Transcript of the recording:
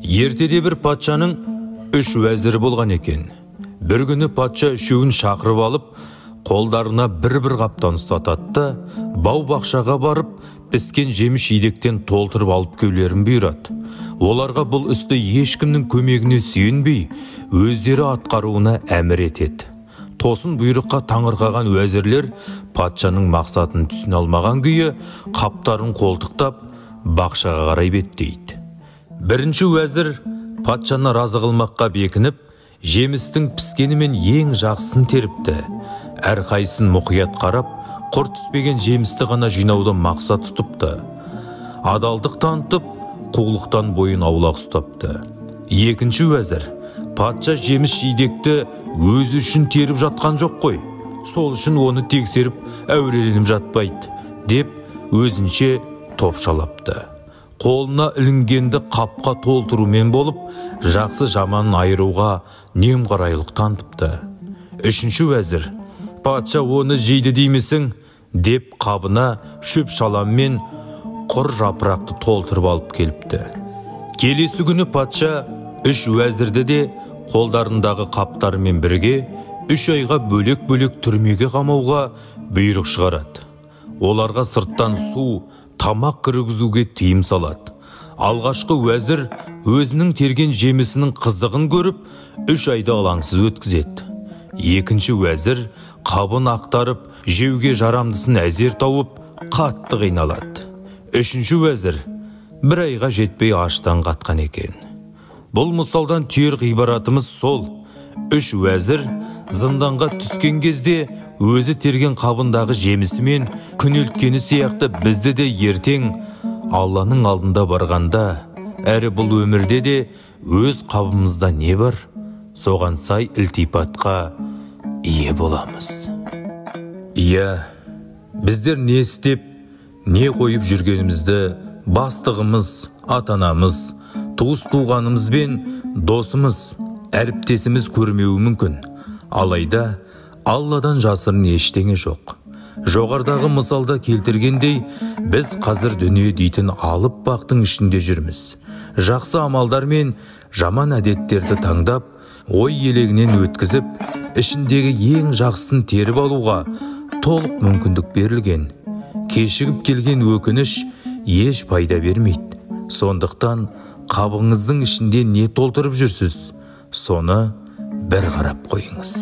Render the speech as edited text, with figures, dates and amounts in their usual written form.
Ертеде бір патшаның 3 уәзірі болған екен. Бір күні патша үшеуін шақырып алып, қолдарына бір-бір қаптан ұстатады да, бау-бақшаға барып, піскен жеміс-жидектен толтырып алып келулерін бұйырады. Оларға бұл істі ешкімнің көмегіне сүйенбей, өздері атқаруына әмір етеді. Тосын бұйрыққа таңырқаған уәзірлер патшаның мақсатын түсіне алмаған күйі қаптарын қолтықтап бақшаға қарай беттейді. Бірінші уәзір патшаны разы қылмаққа бекініп, жемістің піскенімен ең жақсысын теріпті. Әрқайсысын мұқият қарап, құрт түспеген жемісті ғана жинауды мақсат тұтыпты. Адалдық танытып, қулықтан бойын аулақ ұстапты. Екінші уәзір патша жеміс-жидекті өзі үшін теріп жатқан жоқ қой. Сол үшін оны тексеріп, әуреленіп жатпайды, деп өзінше топшалапты. Қолына ілінгенді қапқа толтырумен болып, жақсы жаманын айыруға немқұрайлық танытыпты. Үшінші уәзір, патша оны жейді деймісің, деп қабына шөп шаламмен құр жапырақты толтырып алып келіпті. Келесі күні патша 3 уәзірді де қолдарындағы қаптарымен бірге 3 айға бөлек-бөлек түрмеге қамауға бұйрық шығарады. Оларға сырттан су, тамақ кіргізуге тыйым салады. Алғашқы уәзір өзінің терген жемісінің қызығын көріп, 3 айды алаңсыз өткізеді. Екінші уәзір қабын ақтарып, жеуге жарамдысын әзер тауып, қатты қиналады. Үшінші уәзір 1 айға жетпей аштан қатқан екен. Бұл мысалдан түйер ғибаратымыз сол. 3 уәзір зынданға түскен кезде өзі терген қабындағы жемісімен күнелткені сияқты бізді де ертең Алланың алдында барғанда, әрі бұл өмірде де өз қабымызда не бар, соған сай ілтипатқа ие боламыз. Иә, біздер не істеп, не қойып жүргенімізді бастығымыз, атанамыз, туыс-туғанымыз бен досымыз, әріптесіміз көрмеуі мүмкін. Алайда Алладан жасырын ештеңе жоқ. Жоғардағы мысалда келтіргендей, біз қазір дүние дейтін алып бақтың ішінде жүрміз. Жақсы амалдар мен жаман әдеттерді таңдап, ой елегінен өткізіп, ішіндегі ең жақсысын теріп алуға толық мүмкіндік берілген. Кешігіп келген өкініш еш пайда бермейді. Сондықтан қабыңыздың ішінде не толтырып жүрсіз, соны бір қарап қойыңыз.